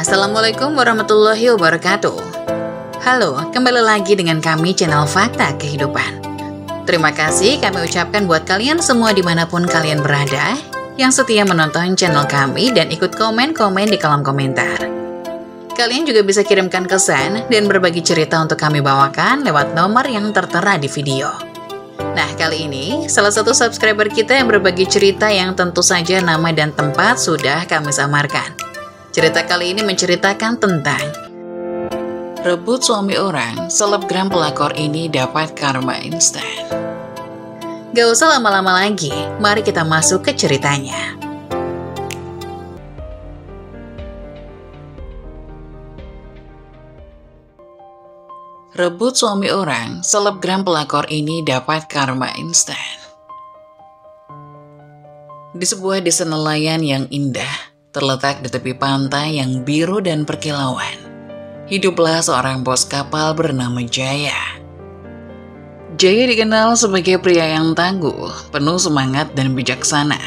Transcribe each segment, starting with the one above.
Assalamualaikum warahmatullahi wabarakatuh. Halo, kembali lagi dengan kami channel Fakta Kehidupan. Terima kasih kami ucapkan buat kalian semua dimanapun kalian berada yang setia menonton channel kami dan ikut komen-komen di kolom komentar. Kalian juga bisa kirimkan kesan dan berbagi cerita untuk kami bawakan lewat nomor yang tertera di video. Nah, kali ini salah satu subscriber kita yang berbagi cerita yang tentu saja nama dan tempat sudah kami samarkan. Cerita kali ini menceritakan tentang rebut suami orang, selebgram pelakor ini dapat karma instan. Gak usah lama-lama lagi, mari kita masuk ke ceritanya. Rebut suami orang, selebgram pelakor ini dapat karma instan. Di sebuah desa nelayan yang indah, terletak di tepi pantai yang biru dan berkilauan, hiduplah seorang bos kapal bernama Jaya. Jaya dikenal sebagai pria yang tangguh, penuh semangat dan bijaksana.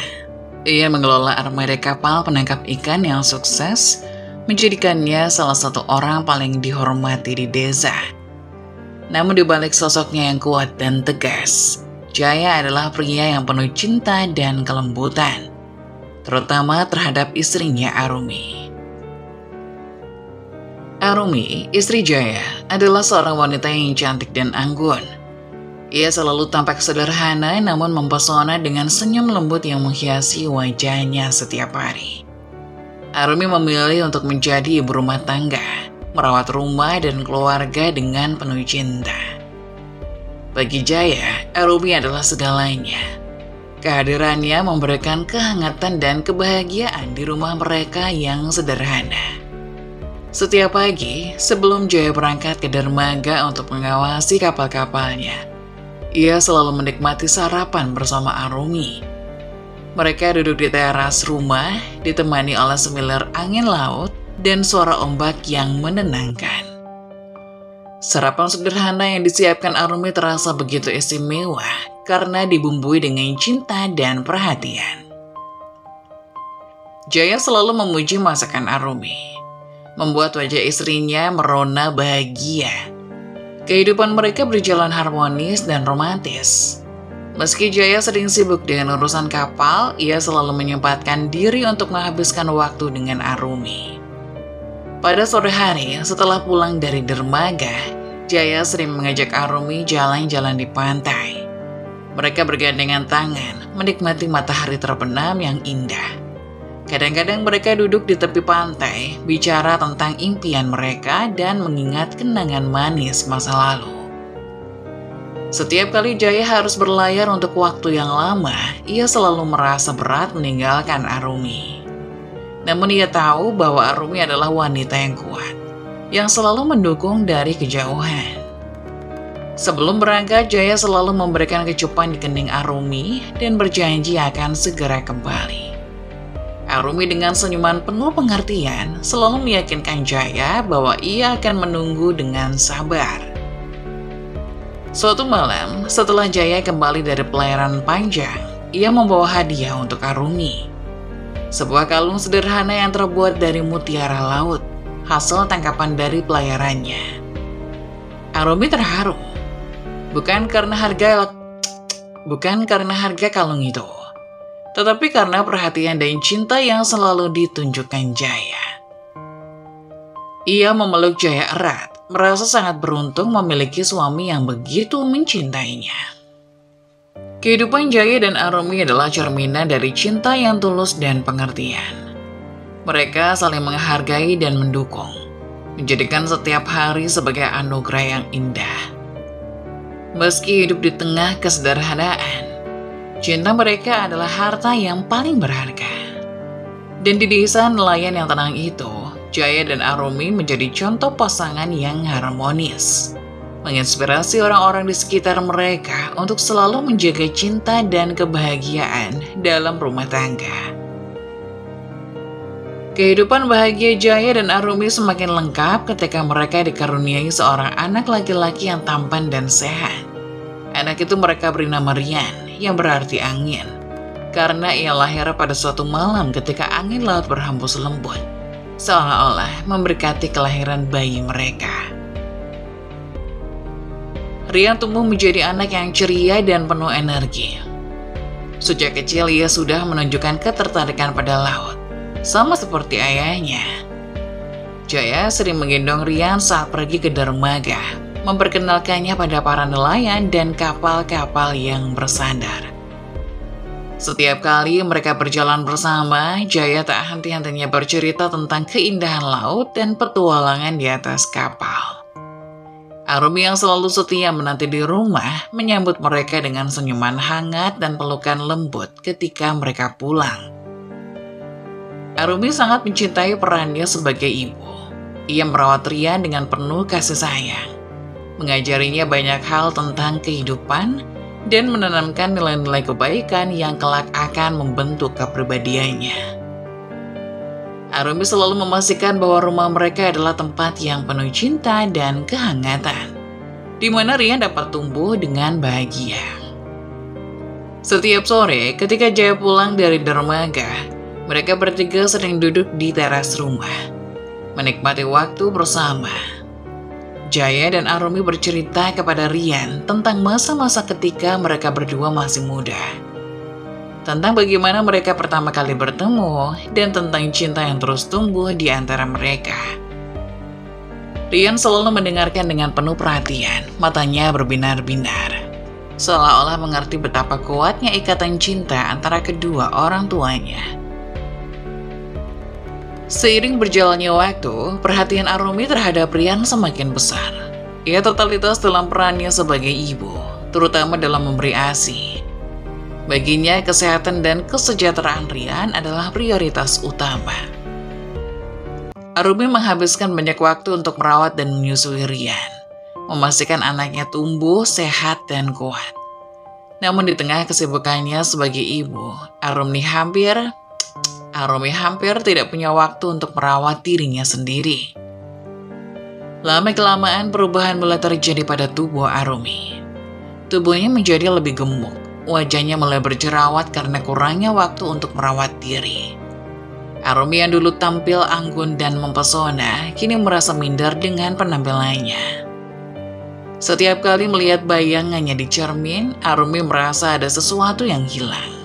Ia mengelola armada kapal penangkap ikan yang sukses, menjadikannya salah satu orang paling dihormati di desa. Namun di balik sosoknya yang kuat dan tegas, Jaya adalah pria yang penuh cinta dan kelembutan, terutama terhadap istrinya Arumi. Arumi, istri Jaya, adalah seorang wanita yang cantik dan anggun. Ia selalu tampak sederhana namun mempesona dengan senyum lembut yang menghiasi wajahnya setiap hari. Arumi memilih untuk menjadi ibu rumah tangga, merawat rumah dan keluarga dengan penuh cinta. Bagi Jaya, Arumi adalah segalanya. Kehadirannya memberikan kehangatan dan kebahagiaan di rumah mereka yang sederhana. Setiap pagi, sebelum Jaya berangkat ke dermaga untuk mengawasi kapal-kapalnya, ia selalu menikmati sarapan bersama Arumi. Mereka duduk di teras rumah, ditemani oleh semilir angin laut dan suara ombak yang menenangkan. Sarapan sederhana yang disiapkan Arumi terasa begitu istimewa karena dibumbui dengan cinta dan perhatian. Jaya selalu memuji masakan Arumi, membuat wajah istrinya merona bahagia. Kehidupan mereka berjalan harmonis dan romantis. Meski Jaya sering sibuk dengan urusan kapal, ia selalu menyempatkan diri untuk menghabiskan waktu dengan Arumi. Pada sore hari, setelah pulang dari dermaga, Jaya sering mengajak Arumi jalan-jalan di pantai. Mereka bergandengan tangan, menikmati matahari terbenam yang indah. Kadang-kadang mereka duduk di tepi pantai, bicara tentang impian mereka dan mengingat kenangan manis masa lalu. Setiap kali Jaya harus berlayar untuk waktu yang lama, ia selalu merasa berat meninggalkan Arumi. Namun ia tahu bahwa Arumi adalah wanita yang kuat, yang selalu mendukung dari kejauhan. Sebelum berangkat, Jaya selalu memberikan kecupan di kening Arumi dan berjanji akan segera kembali. Arumi dengan senyuman penuh pengertian selalu meyakinkan Jaya bahwa ia akan menunggu dengan sabar. Suatu malam, setelah Jaya kembali dari pelayaran panjang, ia membawa hadiah untuk Arumi. Sebuah kalung sederhana yang terbuat dari mutiara laut, hasil tangkapan dari pelayarannya. Arumi terharu, bukan karena harga kalung itu, tetapi karena perhatian dan cinta yang selalu ditunjukkan Jaya. Ia memeluk Jaya erat, merasa sangat beruntung memiliki suami yang begitu mencintainya. Kehidupan Jaya dan Arumi adalah cerminan dari cinta yang tulus dan pengertian. Mereka saling menghargai dan mendukung, menjadikan setiap hari sebagai anugerah yang indah. Meski hidup di tengah kesederhanaan, cinta mereka adalah harta yang paling berharga. Dan di desa nelayan yang tenang itu, Jaya dan Arumi menjadi contoh pasangan yang harmonis, menginspirasi orang-orang di sekitar mereka untuk selalu menjaga cinta dan kebahagiaan dalam rumah tangga. Kehidupan bahagia Jaya dan Arumi semakin lengkap ketika mereka dikaruniai seorang anak laki-laki yang tampan dan sehat. Anak itu mereka beri nama Rian, yang berarti angin, karena ia lahir pada suatu malam ketika angin laut berhembus lembut. seolah-olah memberkati kelahiran bayi mereka. Rian tumbuh menjadi anak yang ceria dan penuh energi. Sejak kecil ia sudah menunjukkan ketertarikan pada laut, sama seperti ayahnya. Jaya sering menggendong Rian saat pergi ke dermaga, memperkenalkannya pada para nelayan dan kapal-kapal yang bersandar. Setiap kali mereka berjalan bersama, Jaya tak henti-hentinya bercerita tentang keindahan laut dan petualangan di atas kapal. Arumi yang selalu setia menanti di rumah menyambut mereka dengan senyuman hangat dan pelukan lembut ketika mereka pulang. Arumi sangat mencintai perannya sebagai ibu. Ia merawat Rian dengan penuh kasih sayang, mengajarinya banyak hal tentang kehidupan, dan menanamkan nilai-nilai kebaikan yang kelak akan membentuk kepribadiannya. Arumi selalu memastikan bahwa rumah mereka adalah tempat yang penuh cinta dan kehangatan, di mana Rian dapat tumbuh dengan bahagia. Setiap sore, ketika Jaya pulang dari dermaga, mereka bertiga sering duduk di teras rumah, menikmati waktu bersama. Jaya dan Arumi bercerita kepada Rian tentang masa-masa ketika mereka berdua masih muda, tentang bagaimana mereka pertama kali bertemu, dan tentang cinta yang terus tumbuh di antara mereka. Rian selalu mendengarkan dengan penuh perhatian, matanya berbinar-binar, seolah-olah mengerti betapa kuatnya ikatan cinta antara kedua orang tuanya. Seiring berjalannya waktu, perhatian Arumi terhadap Rian semakin besar. Ia totalitas dalam perannya sebagai ibu, terutama dalam memberi ASI. Baginya, kesehatan dan kesejahteraan Rian adalah prioritas utama. Arumi menghabiskan banyak waktu untuk merawat dan menyusui Rian, memastikan anaknya tumbuh, sehat, dan kuat. Namun di tengah kesibukannya sebagai ibu, Arumi hampir tidak punya waktu untuk merawat dirinya sendiri. Lama-kelamaan perubahan mulai terjadi pada tubuh Arumi. Tubuhnya menjadi lebih gemuk. Wajahnya mulai berjerawat karena kurangnya waktu untuk merawat diri. Arumi yang dulu tampil anggun dan mempesona, kini merasa minder dengan penampilannya. Setiap kali melihat bayangannya di cermin, Arumi merasa ada sesuatu yang hilang.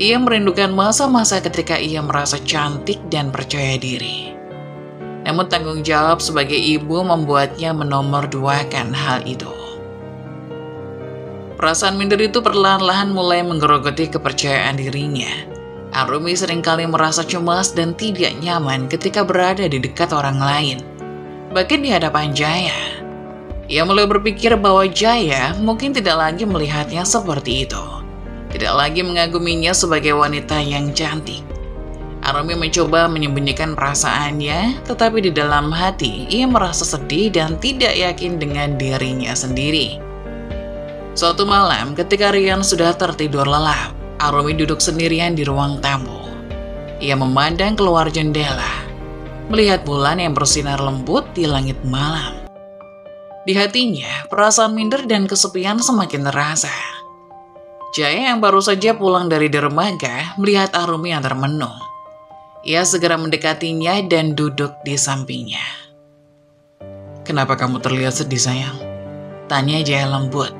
Ia merindukan masa-masa ketika ia merasa cantik dan percaya diri. Namun tanggung jawab sebagai ibu membuatnya menomorduakan hal itu. Perasaan minder itu perlahan-lahan mulai menggerogoti kepercayaan dirinya. Arumi seringkali merasa cemas dan tidak nyaman ketika berada di dekat orang lain, bahkan di hadapan Jaya. Ia mulai berpikir bahwa Jaya mungkin tidak lagi melihatnya seperti itu, tidak lagi mengaguminya sebagai wanita yang cantik. Arumi mencoba menyembunyikan perasaannya, tetapi di dalam hati ia merasa sedih dan tidak yakin dengan dirinya sendiri. Suatu malam, ketika Rian sudah tertidur lelap, Arumi duduk sendirian di ruang tamu. Ia memandang keluar jendela, melihat bulan yang bersinar lembut di langit malam. Di hatinya, perasaan minder dan kesepian semakin terasa. Jaya yang baru saja pulang dari dermaga melihat Arumi yang termenung. Ia segera mendekatinya dan duduk di sampingnya. "Kenapa kamu terlihat sedih, sayang?" tanya Jaya lembut.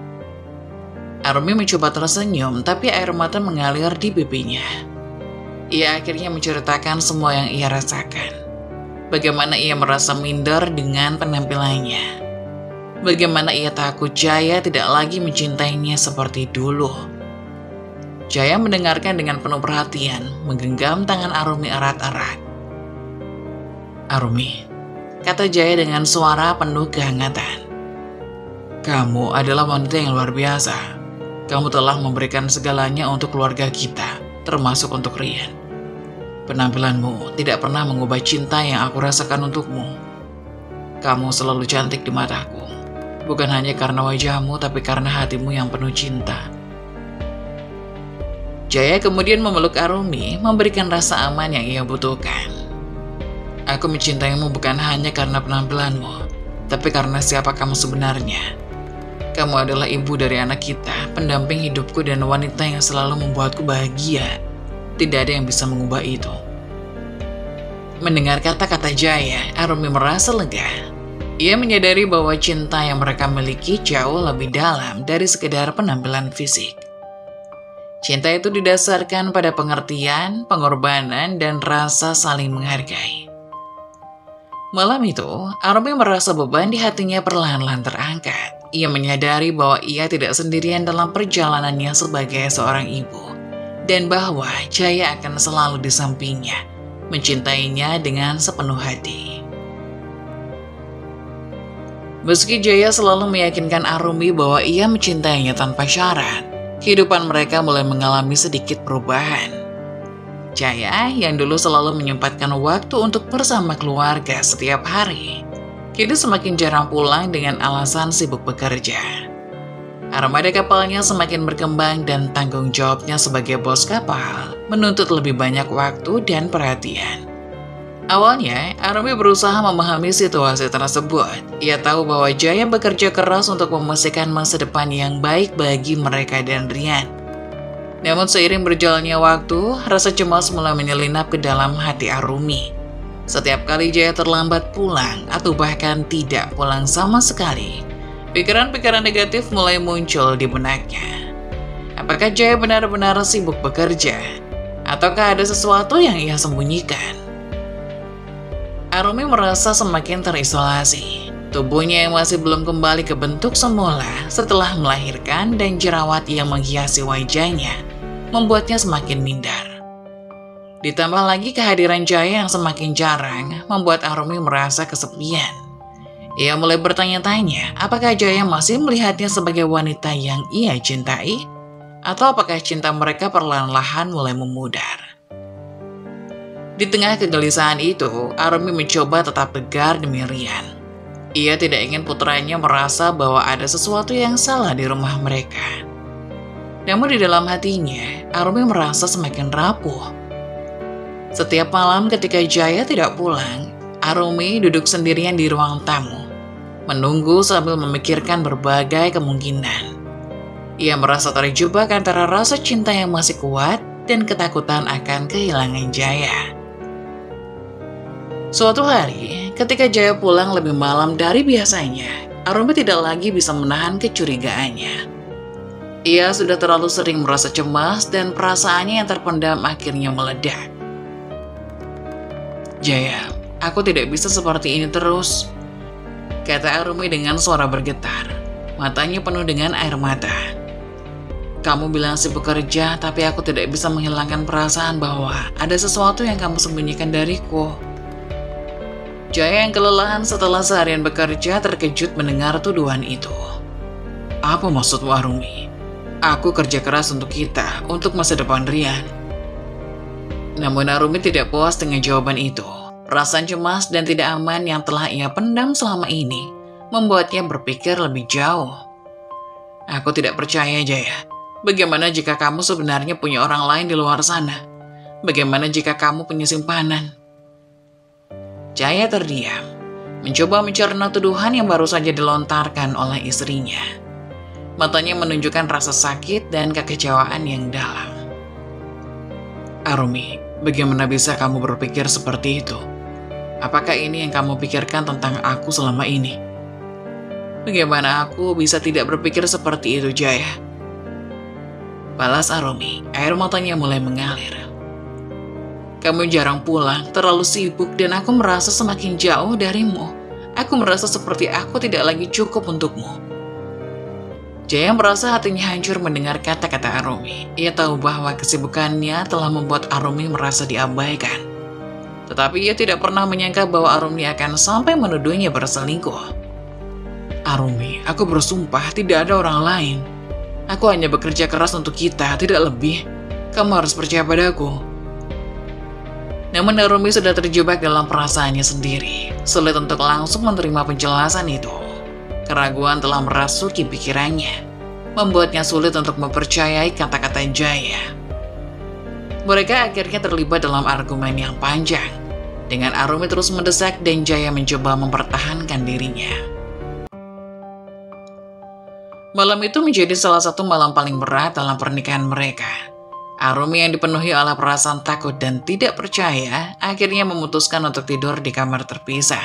Arumi mencoba tersenyum, tapi air mata mengalir di pipinya. Ia akhirnya menceritakan semua yang ia rasakan. Bagaimana ia merasa minder dengan penampilannya. Bagaimana ia takut Jaya tidak lagi mencintainya seperti dulu. Jaya mendengarkan dengan penuh perhatian, menggenggam tangan Arumi erat-erat. "Arumi," kata Jaya dengan suara penuh kehangatan. "Kamu adalah wanita yang luar biasa. Kamu telah memberikan segalanya untuk keluarga kita, termasuk untuk Rian. Penampilanmu tidak pernah mengubah cinta yang aku rasakan untukmu. Kamu selalu cantik di mataku, bukan hanya karena wajahmu, tapi karena hatimu yang penuh cinta." Jaya kemudian memeluk Arumi, memberikan rasa aman yang ia butuhkan. "Aku mencintaimu bukan hanya karena penampilanmu, tapi karena siapa kamu sebenarnya. Kamu adalah ibu dari anak kita, pendamping hidupku dan wanita yang selalu membuatku bahagia. Tidak ada yang bisa mengubah itu." Mendengar kata-kata Jaya, Arumi merasa lega. Ia menyadari bahwa cinta yang mereka miliki jauh lebih dalam dari sekedar penampilan fisik. Cinta itu didasarkan pada pengertian, pengorbanan, dan rasa saling menghargai. Malam itu, Arumi merasa beban di hatinya perlahan-lahan terangkat. Ia menyadari bahwa ia tidak sendirian dalam perjalanannya sebagai seorang ibu, dan bahwa Jaya akan selalu di sampingnya, mencintainya dengan sepenuh hati. Meski Jaya selalu meyakinkan Arumi bahwa ia mencintainya tanpa syarat, kehidupan mereka mulai mengalami sedikit perubahan. Jaya yang dulu selalu menyempatkan waktu untuk bersama keluarga setiap hari, kini semakin jarang pulang dengan alasan sibuk bekerja. Armada kapalnya semakin berkembang dan tanggung jawabnya sebagai bos kapal menuntut lebih banyak waktu dan perhatian. Awalnya, Arumi berusaha memahami situasi tersebut. Ia tahu bahwa Jaya bekerja keras untuk memastikan masa depan yang baik bagi mereka dan Rian. Namun seiring berjalannya waktu, rasa cemas mulai menyelinap ke dalam hati Arumi. Setiap kali Jaya terlambat pulang atau bahkan tidak pulang sama sekali, pikiran-pikiran negatif mulai muncul di benaknya. Apakah Jaya benar-benar sibuk bekerja? Ataukah ada sesuatu yang ia sembunyikan? Arumi merasa semakin terisolasi. Tubuhnya yang masih belum kembali ke bentuk semula setelah melahirkan dan jerawat yang menghiasi wajahnya membuatnya semakin minder. Ditambah lagi kehadiran Jaya yang semakin jarang membuat Arumi merasa kesepian. Ia mulai bertanya-tanya apakah Jaya masih melihatnya sebagai wanita yang ia cintai, atau apakah cinta mereka perlahan-lahan mulai memudar. Di tengah kegelisahan itu, Arumi mencoba tetap tegar demi Rian. Ia tidak ingin putranya merasa bahwa ada sesuatu yang salah di rumah mereka. Namun di dalam hatinya, Arumi merasa semakin rapuh. Setiap malam ketika Jaya tidak pulang, Arumi duduk sendirian di ruang tamu, menunggu sambil memikirkan berbagai kemungkinan. Ia merasa terjebak antara rasa cinta yang masih kuat dan ketakutan akan kehilangan Jaya. Suatu hari, ketika Jaya pulang lebih malam dari biasanya, Arumi tidak lagi bisa menahan kecurigaannya. Ia sudah terlalu sering merasa cemas dan perasaannya yang terpendam akhirnya meledak. "Jaya, aku tidak bisa seperti ini terus," kata Arumi dengan suara bergetar. Matanya penuh dengan air mata. "Kamu bilang sibuk kerja, tapi aku tidak bisa menghilangkan perasaan bahwa ada sesuatu yang kamu sembunyikan dariku." Jaya yang kelelahan setelah seharian bekerja terkejut mendengar tuduhan itu. "Apa maksudmu, Arumi? Aku kerja keras untuk kita, untuk masa depan Rian." Namun Arumi tidak puas dengan jawaban itu. Perasaan cemas dan tidak aman yang telah ia pendam selama ini membuatnya berpikir lebih jauh. "Aku tidak percaya, Jaya. Bagaimana jika kamu sebenarnya punya orang lain di luar sana? Bagaimana jika kamu punya simpanan?" Jaya terdiam, mencoba mencerna tuduhan yang baru saja dilontarkan oleh istrinya. Matanya menunjukkan rasa sakit dan kekecewaan yang dalam. "Arumi, bagaimana bisa kamu berpikir seperti itu? Apakah ini yang kamu pikirkan tentang aku selama ini?" "Bagaimana aku bisa tidak berpikir seperti itu, Jaya?" balas Arumi. Air matanya mulai mengalir. "Kamu jarang pulang, terlalu sibuk, dan aku merasa semakin jauh darimu. Aku merasa seperti aku tidak lagi cukup untukmu." Jaya merasa hatinya hancur mendengar kata-kata Arumi. Ia tahu bahwa kesibukannya telah membuat Arumi merasa diabaikan. Tetapi ia tidak pernah menyangka bahwa Arumi akan sampai menuduhnya berselingkuh. "Arumi, aku bersumpah tidak ada orang lain. Aku hanya bekerja keras untuk kita, tidak lebih. Kamu harus percaya padaku." Namun Arumi sudah terjebak dalam perasaannya sendiri. Sulit untuk langsung menerima penjelasan itu. Keraguan telah merasuki pikirannya, membuatnya sulit untuk mempercayai kata-kata Jaya. Mereka akhirnya terlibat dalam argumen yang panjang, dengan Arumi terus mendesak dan Jaya mencoba mempertahankan dirinya. Malam itu menjadi salah satu malam paling berat dalam pernikahan mereka. Arumi yang dipenuhi oleh perasaan takut dan tidak percaya akhirnya memutuskan untuk tidur di kamar terpisah.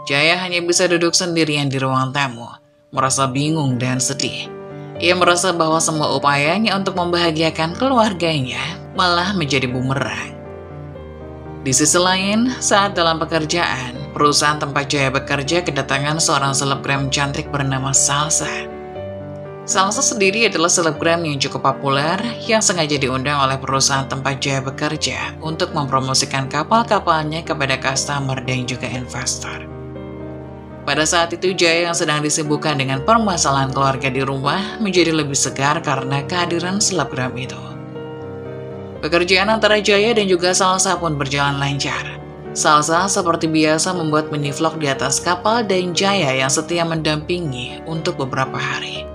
Jaya hanya bisa duduk sendirian di ruang tamu, merasa bingung dan sedih. Ia merasa bahwa semua upayanya untuk membahagiakan keluarganya malah menjadi bumerang. Di sisi lain, saat dalam pekerjaan, perusahaan tempat Jaya bekerja kedatangan seorang selebgram cantik bernama Salsa. Salsa sendiri adalah selebgram yang cukup populer yang sengaja diundang oleh perusahaan tempat Jaya bekerja untuk mempromosikan kapal-kapalnya kepada customer dan juga investor. Pada saat itu, Jaya yang sedang disibukkan dengan permasalahan keluarga di rumah menjadi lebih segar karena kehadiran selebgram itu. Pekerjaan antara Jaya dan juga Salsa pun berjalan lancar. Salsa seperti biasa membuat mini vlog di atas kapal dan Jaya yang setia mendampingi untuk beberapa hari.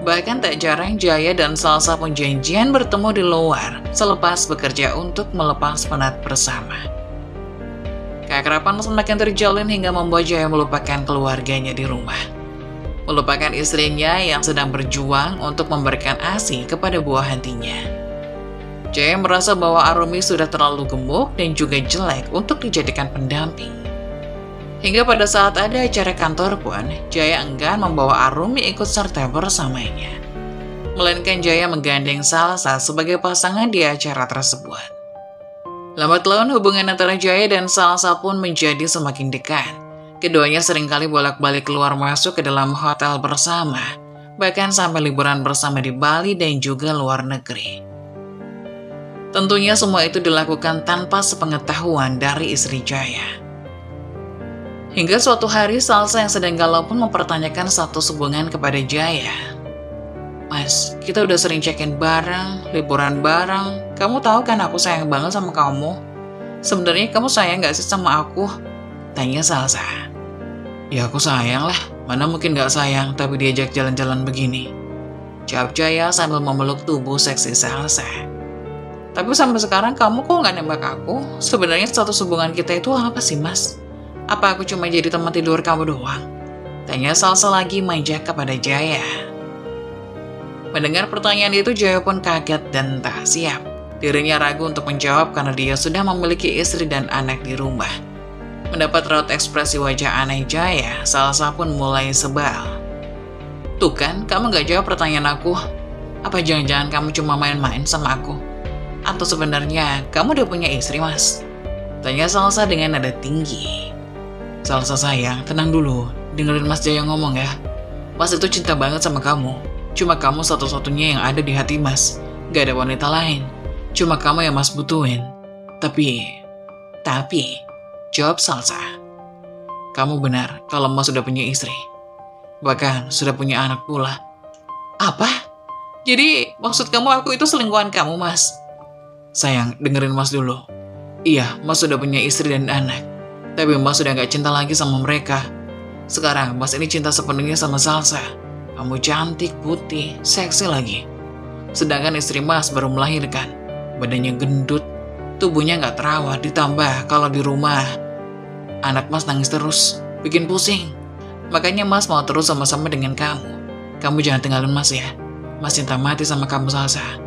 Bahkan tak jarang Jaya dan Salsa pun janjian bertemu di luar selepas bekerja untuk melepas penat bersama. Keakraban semakin terjalin hingga membuat Jaya melupakan keluarganya di rumah. Melupakan istrinya yang sedang berjuang untuk memberikan ASI kepada buah hatinya. Jaya merasa bahwa Arumi sudah terlalu gemuk dan juga jelek untuk dijadikan pendamping. Hingga pada saat ada acara kantor pun, Jaya enggan membawa Arumi ikut serta bersamanya. Melainkan Jaya menggandeng Salsa sebagai pasangan di acara tersebut. Lambat laun hubungan antara Jaya dan Salsa pun menjadi semakin dekat. Keduanya seringkali bolak-balik keluar masuk ke dalam hotel bersama, bahkan sampai liburan bersama di Bali dan juga luar negeri. Tentunya semua itu dilakukan tanpa sepengetahuan dari istri Jaya. Hingga suatu hari Salsa yang sedang galau pun mempertanyakan status hubungan kepada Jaya. Mas, kita udah sering check-in bareng, liburan bareng. Kamu tahu kan aku sayang banget sama kamu. Sebenarnya kamu sayang gak sih sama aku? Tanya Salsa. Ya aku sayang lah, mana mungkin gak sayang tapi diajak jalan-jalan begini. Jawab Jaya sambil memeluk tubuh seksi Salsa. Tapi sampai sekarang kamu kok gak nembak aku? Sebenarnya status hubungan kita itu apa sih mas? Apa aku cuma jadi teman tidur kamu doang? Tanya Salsa lagi manja kepada Jaya. Mendengar pertanyaan itu Jaya pun kaget dan tak siap. Dirinya ragu untuk menjawab karena dia sudah memiliki istri dan anak di rumah. Mendapat raut ekspresi wajah aneh Jaya, Salsa pun mulai sebal. Tuh kan, kamu gak jawab pertanyaan aku. Apa jangan-jangan kamu cuma main-main sama aku? Atau sebenarnya kamu udah punya istri mas? Tanya Salsa dengan nada tinggi. Salsa sayang, tenang dulu. Dengerin Mas Jaya ngomong ya. Mas itu cinta banget sama kamu. Cuma kamu satu-satunya yang ada di hati Mas. Gak ada wanita lain. Cuma kamu yang Mas butuhin. Tapi, jawab Salsa. Kamu benar kalau Mas sudah punya istri. Bahkan sudah punya anak pula. Apa? Jadi maksud kamu aku itu selingkuhan kamu Mas? Sayang, dengerin Mas dulu. Iya, Mas sudah punya istri dan anak. Tapi Mas sudah gak cinta lagi sama mereka. Sekarang Mas ini cinta sepenuhnya sama Salsa. Kamu cantik, putih, seksi lagi. Sedangkan istri Mas baru melahirkan. Badannya gendut, tubuhnya gak terawat. Ditambah kalau di rumah anak Mas nangis terus, bikin pusing. Makanya Mas mau terus sama-sama dengan kamu. Kamu jangan tinggalin Mas ya. Mas cinta mati sama kamu Salsa.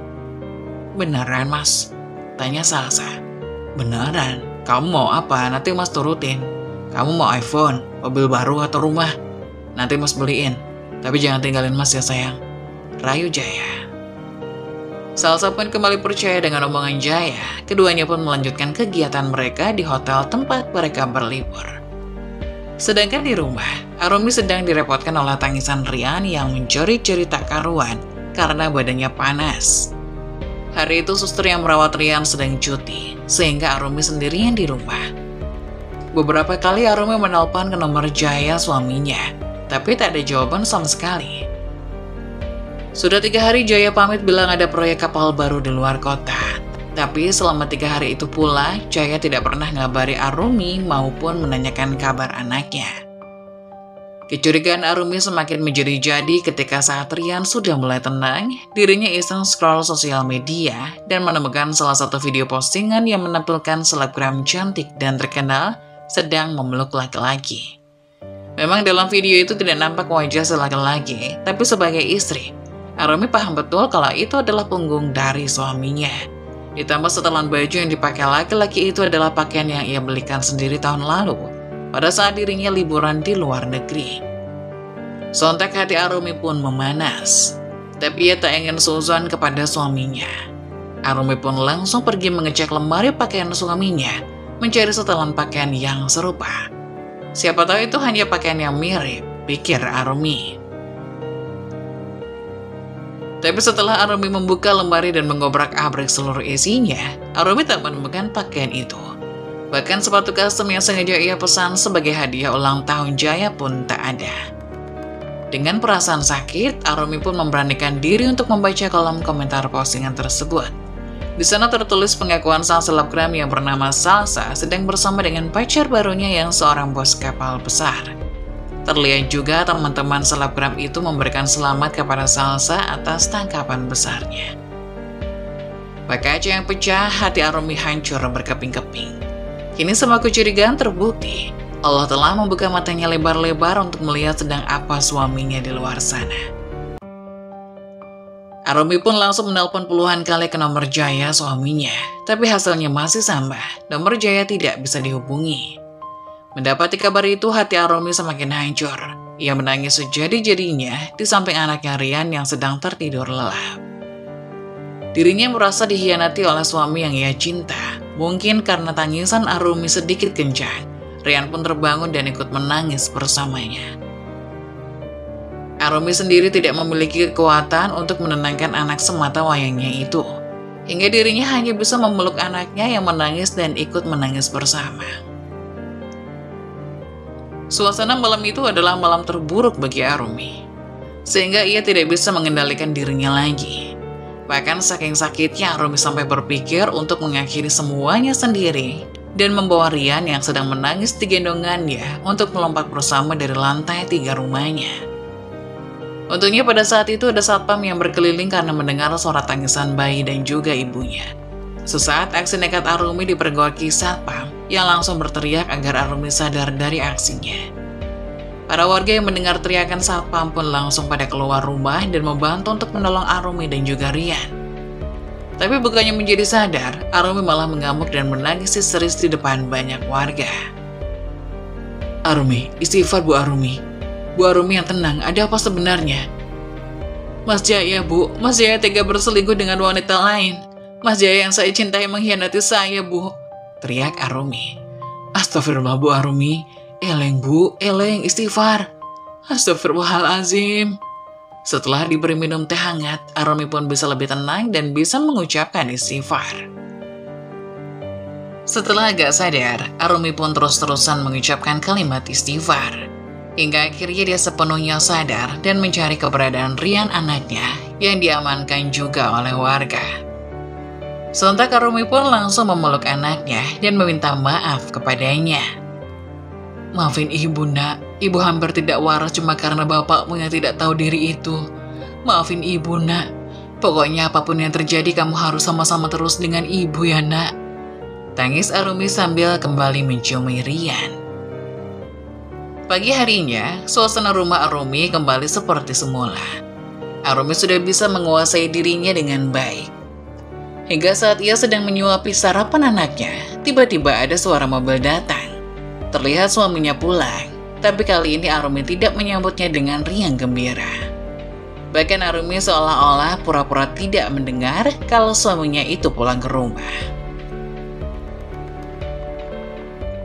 Beneran Mas? Tanya Salsa. Beneran? Kamu mau apa? Nanti Mas turutin. Kamu mau iPhone, mobil baru atau rumah? Nanti Mas beliin. Tapi jangan tinggalin Mas ya sayang. Rayu Jaya. Salsa pun kembali percaya dengan omongan Jaya. Keduanya pun melanjutkan kegiatan mereka di hotel tempat mereka berlibur. Sedangkan di rumah, Arumi sedang direpotkan oleh tangisan Rian yang menjerit-jerit tak karuan karena badannya panas. Hari itu suster yang merawat Rian sedang cuti, sehingga Arumi sendirian di rumah. Beberapa kali Arumi menelpon ke nomor Jaya suaminya, tapi tak ada jawaban sama sekali. Sudah 3 hari Jaya pamit bilang ada proyek kapal baru di luar kota. Tapi selama 3 hari itu pula, Jaya tidak pernah ngabari Arumi maupun menanyakan kabar anaknya. Kecurigaan Arumi semakin menjadi-jadi ketika saat Rian sudah mulai tenang, dirinya iseng scroll sosial media dan menemukan salah satu video postingan yang menampilkan selebgram cantik dan terkenal sedang memeluk laki-laki. Memang dalam video itu tidak nampak wajah si laki-laki, tapi sebagai istri, Arumi paham betul kalau itu adalah punggung dari suaminya. Ditambah setelan baju yang dipakai laki-laki itu adalah pakaian yang ia belikan sendiri tahun lalu, pada saat dirinya liburan di luar negeri. Sontak hati Arumi pun memanas, tapi ia tak ingin suzon kepada suaminya. Arumi pun langsung pergi mengecek lemari pakaian suaminya, mencari setelan pakaian yang serupa. Siapa tahu itu hanya pakaian yang mirip, pikir Arumi. Tapi setelah Arumi membuka lemari dan mengobrak-abrik seluruh isinya, Arumi tak menemukan pakaian itu. Bahkan sepatu custom yang sengaja ia pesan sebagai hadiah ulang tahun Jaya pun tak ada. Dengan perasaan sakit, Arumi pun memberanikan diri untuk membaca kolom komentar postingan tersebut. Di sana tertulis pengakuan sang selebgram yang bernama Salsa sedang bersama dengan pacar barunya yang seorang bos kapal besar. Terlihat juga teman-teman selebgram itu memberikan selamat kepada Salsa atas tangkapan besarnya. Pakai kaca yang pecah, hati Arumi hancur berkeping-keping. Kini semua kecurigaan terbukti. Allah telah membuka matanya lebar-lebar untuk melihat sedang apa suaminya di luar sana. Arumi pun langsung menelpon puluhan kali ke nomor Jaya suaminya, tapi hasilnya masih sama, nomor Jaya tidak bisa dihubungi. Mendapati kabar itu, hati Arumi semakin hancur. Ia menangis sejadi-jadinya di samping anaknya Rian yang sedang tertidur lelap. Dirinya merasa dikhianati oleh suami yang ia cinta. Mungkin karena tangisan Arumi sedikit kencang, Rian pun terbangun dan ikut menangis bersamanya. Arumi sendiri tidak memiliki kekuatan untuk menenangkan anak semata wayangnya itu. Hingga dirinya hanya bisa memeluk anaknya yang menangis dan ikut menangis bersama. Suasana malam itu adalah malam terburuk bagi Arumi. Sehingga ia tidak bisa mengendalikan dirinya lagi. Bahkan saking sakitnya Arumi sampai berpikir untuk mengakhiri semuanya sendiri dan membawa Rian yang sedang menangis di gendongannya untuk melompat bersama dari lantai 3 rumahnya. Untungnya pada saat itu ada satpam yang berkeliling karena mendengar suara tangisan bayi dan juga ibunya. Sesaat aksi nekat Arumi dipergoki satpam yang langsung berteriak agar Arumi sadar dari aksinya. Para warga yang mendengar teriakan satpam pun langsung pada keluar rumah dan membantu untuk menolong Arumi dan juga Rian. Tapi bukannya menjadi sadar, Arumi malah mengamuk dan menangis histeris di depan banyak warga. Arumi, istighfar Bu Arumi. Bu Arumi yang tenang, ada apa sebenarnya? Mas Jaya, Bu. Mas Jaya tega berselingkuh dengan wanita lain. Mas Jaya yang saya cintai mengkhianati saya, Bu. Teriak Arumi. Astagfirullah Bu Arumi. Eleng Bu, eleng, istighfar. Astagfirullahalazim. Setelah diberi minum teh hangat, Arumi pun bisa lebih tenang dan bisa mengucapkan istighfar. Setelah agak sadar, Arumi pun terus-terusan mengucapkan kalimat istighfar. Hingga akhirnya dia sepenuhnya sadar dan mencari keberadaan Rian anaknya yang diamankan juga oleh warga. Sontak Arumi pun langsung memeluk anaknya dan meminta maaf kepadanya. Maafin ibu nak, ibu hampir tidak waras cuma karena bapakmu yang tidak tahu diri itu. Maafin ibu nak, pokoknya apapun yang terjadi kamu harus sama-sama terus dengan ibu ya nak. Tangis Arumi sambil kembali menciumi Rian. Pagi harinya, suasana rumah Arumi kembali seperti semula. Arumi sudah bisa menguasai dirinya dengan baik. Hingga saat ia sedang menyuapi sarapan anaknya, tiba-tiba ada suara mobil datang. Terlihat suaminya pulang, tapi kali ini Arumi tidak menyambutnya dengan riang gembira. Bahkan Arumi seolah-olah pura-pura tidak mendengar kalau suaminya itu pulang ke rumah.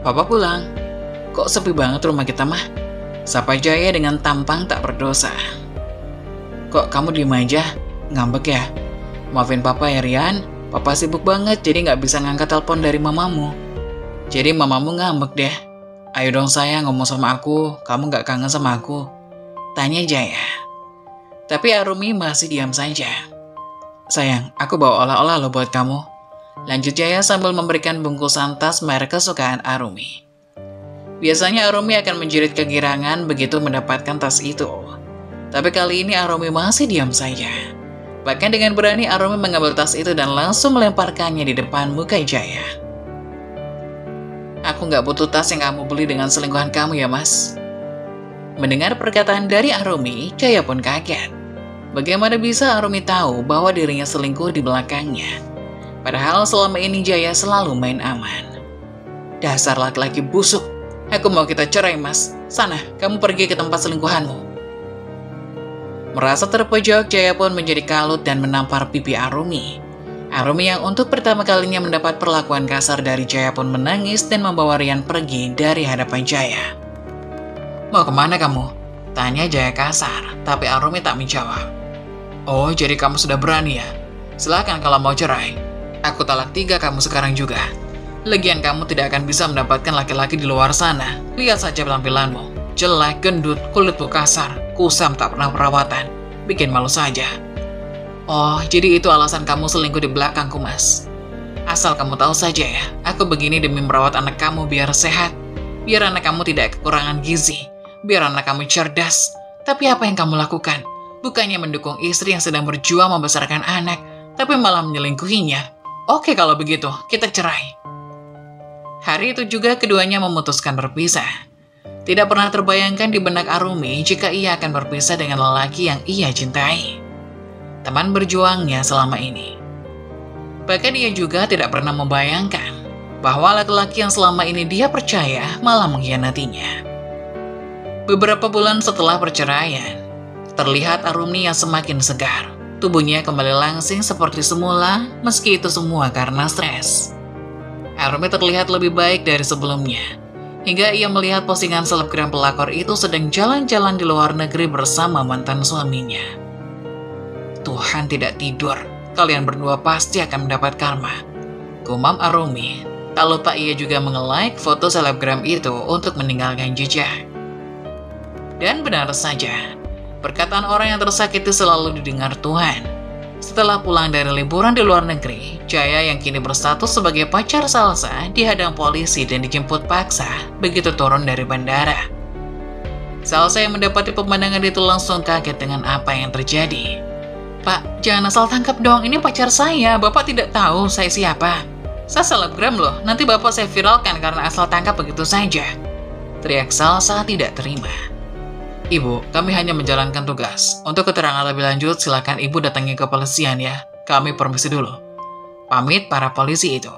Papa pulang. Kok sepi banget rumah kita mah? Sapa Jaya dengan tampang tak berdosa. Kok kamu diem aja? Ngambek ya? Maafin Papa ya Rian, Papa sibuk banget jadi nggak bisa ngangkat telepon dari mamamu. Jadi mamamu ngambek deh. Ayo dong sayang ngomong sama aku, kamu nggak kangen sama aku? Tanya Jaya. Tapi Arumi masih diam saja. Sayang, aku bawa oleh-oleh lo buat kamu. Lanjut Jaya sambil memberikan bungkusan tas merek kesukaan Arumi. Biasanya Arumi akan menjerit kegirangan begitu mendapatkan tas itu. Tapi kali ini Arumi masih diam saja. Bahkan dengan berani Arumi mengambil tas itu dan langsung melemparkannya di depan muka Jaya. Aku nggak butuh tas yang kamu beli dengan selingkuhan kamu ya mas. Mendengar perkataan dari Arumi, Jaya pun kaget. Bagaimana bisa Arumi tahu bahwa dirinya selingkuh di belakangnya? Padahal selama ini Jaya selalu main aman. Dasar laki-laki busuk. Aku mau kita cerai, Mas. Sana, kamu pergi ke tempat selingkuhanmu. Merasa terpojok, Jaya pun menjadi kalut dan menampar pipi Arumi. Arumi yang untuk pertama kalinya mendapat perlakuan kasar dari Jaya pun menangis dan membawa Rian pergi dari hadapan Jaya. Mau kemana kamu? Tanya Jaya kasar, tapi Arumi tak menjawab. Oh, jadi kamu sudah berani ya? Silakan kalau mau cerai. Aku talak 3 kamu sekarang juga. Lagian kamu tidak akan bisa mendapatkan laki-laki di luar sana. Lihat saja penampilanmu. Jelek, gendut, kulitmu kasar, kusam tak pernah perawatan. Bikin malu saja. Oh, jadi itu alasan kamu selingkuh di belakangku, Mas. Asal kamu tahu saja ya, aku begini demi merawat anak kamu biar sehat. Biar anak kamu tidak kekurangan gizi. Biar anak kamu cerdas. Tapi apa yang kamu lakukan? Bukannya mendukung istri yang sedang berjuang membesarkan anak, tapi malah menyelingkuhinya. Oke kalau begitu, kita cerai. Hari itu juga keduanya memutuskan berpisah. Tidak pernah terbayangkan di benak Arumi jika ia akan berpisah dengan lelaki yang ia cintai. Teman berjuangnya selama ini. Bahkan ia juga tidak pernah membayangkan bahwa laki-laki yang selama ini dia percaya malah mengkhianatinya. Beberapa bulan setelah perceraian, terlihat Arumi yang semakin segar. Tubuhnya kembali langsing seperti semula, meski itu semua karena stres. Arumi terlihat lebih baik dari sebelumnya, hingga ia melihat postingan selebgram pelakor itu sedang jalan-jalan di luar negeri bersama mantan suaminya. Tuhan tidak tidur, kalian berdua pasti akan mendapat karma. Gumam Arumi, tak lupa ia juga nge-like foto selebgram itu untuk meninggalkan jejak. Dan benar saja, perkataan orang yang tersakiti selalu didengar Tuhan. Setelah pulang dari liburan di luar negeri, Jaya yang kini berstatus sebagai pacar Salsa dihadang polisi dan dijemput paksa begitu turun dari bandara. Salsa yang mendapati pemandangan itu langsung kaget dengan apa yang terjadi. Pak, jangan asal tangkap dong, ini pacar saya, Bapak tidak tahu saya siapa. Saya selebgram loh, nanti Bapak saya viralkan karena asal tangkap begitu saja. Teriak Salsa tidak terima. Ibu, kami hanya menjalankan tugas. Untuk keterangan lebih lanjut, silakan Ibu datangi ke kepolisian ya. Kami permisi dulu. Pamit para polisi itu.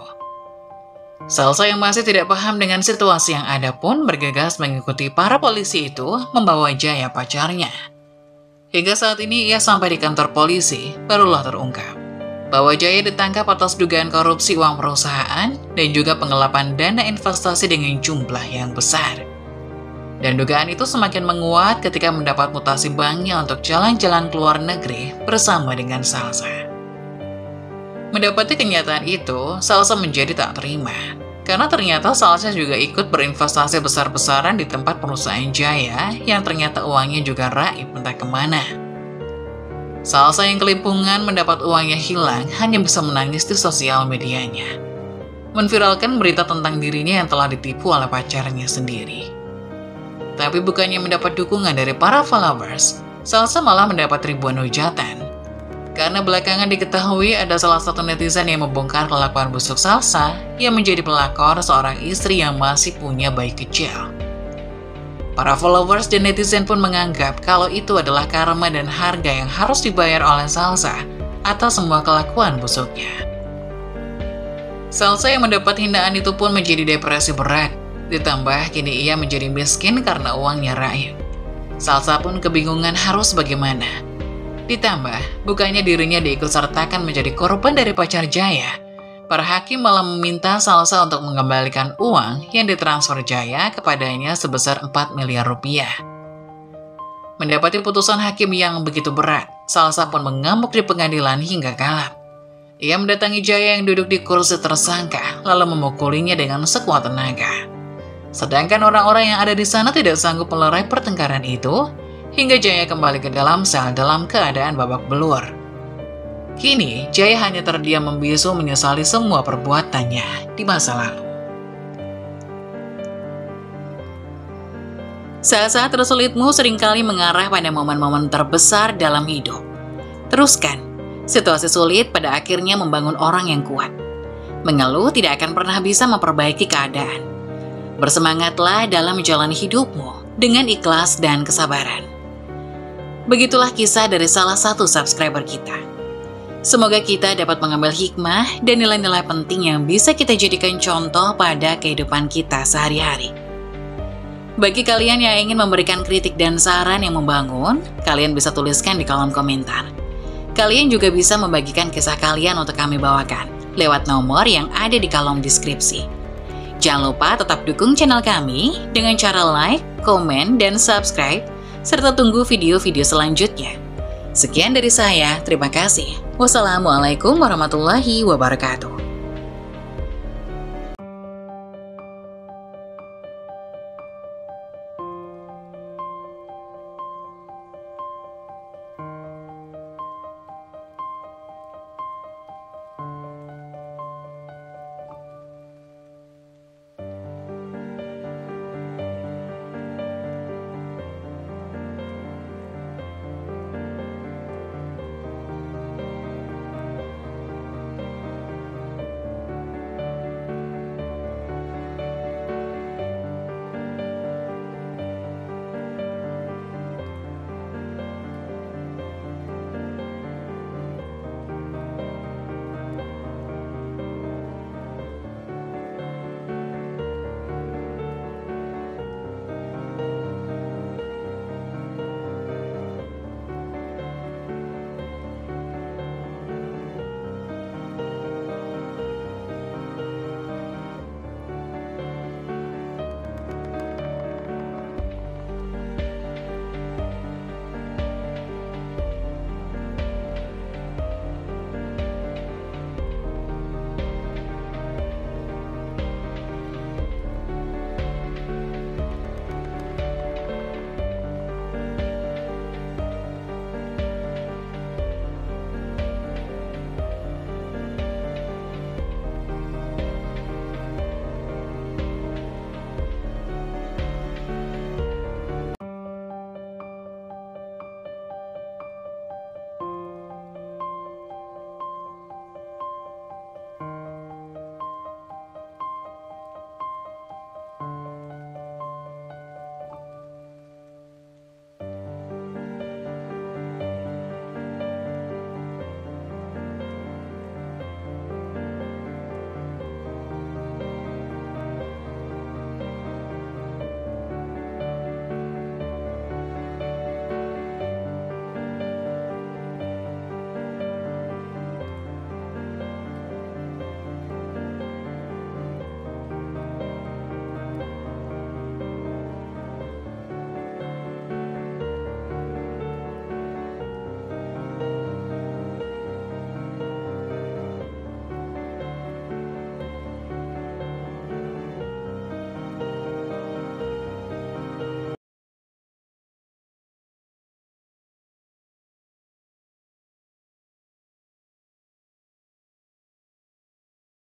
Salsa yang masih tidak paham dengan situasi yang ada pun bergegas mengikuti para polisi itu membawa Jaya pacarnya. Hingga saat ini ia sampai di kantor polisi, barulah terungkap bahwa Jaya ditangkap atas dugaan korupsi uang perusahaan dan juga penggelapan dana investasi dengan jumlah yang besar. Dan dugaan itu semakin menguat ketika mendapat mutasi banknya untuk jalan-jalan ke luar negeri bersama dengan Salsa. Mendapati kenyataan itu, Salsa menjadi tak terima. Karena ternyata Salsa juga ikut berinvestasi besar-besaran di tempat perusahaan Jaya yang ternyata uangnya juga raib entah kemana. Salsa yang kelimpungan mendapat uangnya hilang hanya bisa menangis di sosial medianya. Menviralkan berita tentang dirinya yang telah ditipu oleh pacarnya sendiri. Tapi bukannya mendapat dukungan dari para followers, Salsa malah mendapat ribuan hujatan. Karena belakangan diketahui ada salah satu netizen yang membongkar kelakuan busuk Salsa yang menjadi pelakor seorang istri yang masih punya bayi kecil. Para followers dan netizen pun menganggap kalau itu adalah karma dan harga yang harus dibayar oleh Salsa atas semua kelakuan busuknya. Salsa yang mendapat hinaan itu pun menjadi depresi berat. Ditambah kini ia menjadi miskin karena uangnya raib. Salsa pun kebingungan harus bagaimana. Ditambah, bukannya dirinya diikutsertakan menjadi korban dari pacar Jaya. Para hakim malah meminta Salsa untuk mengembalikan uang yang ditransfer Jaya kepadanya sebesar 4 miliar rupiah. Mendapati putusan hakim yang begitu berat, Salsa pun mengamuk di pengadilan hingga kalap. Ia mendatangi Jaya yang duduk di kursi tersangka, lalu memukulinya dengan sekuat tenaga. Sedangkan orang-orang yang ada di sana tidak sanggup melerai pertengkaran itu, hingga Jaya kembali ke dalam sel dalam keadaan babak belur. Kini, Jaya hanya terdiam membisu menyesali semua perbuatannya di masa lalu. Saat-saat tersulitmu seringkali mengarah pada momen-momen terbesar dalam hidup. Teruskan, situasi sulit pada akhirnya membangun orang yang kuat. Mengeluh tidak akan pernah bisa memperbaiki keadaan. Bersemangatlah dalam menjalani hidupmu dengan ikhlas dan kesabaran. Begitulah kisah dari salah satu subscriber kita. Semoga kita dapat mengambil hikmah dan nilai-nilai penting yang bisa kita jadikan contoh pada kehidupan kita sehari-hari. Bagi kalian yang ingin memberikan kritik dan saran yang membangun, kalian bisa tuliskan di kolom komentar. Kalian juga bisa membagikan kisah kalian untuk kami bawakan lewat nomor yang ada di kolom deskripsi. Jangan lupa tetap dukung channel kami dengan cara like, komen, dan subscribe, serta tunggu video-video selanjutnya. Sekian dari saya, terima kasih. Wassalamualaikum warahmatullahi wabarakatuh.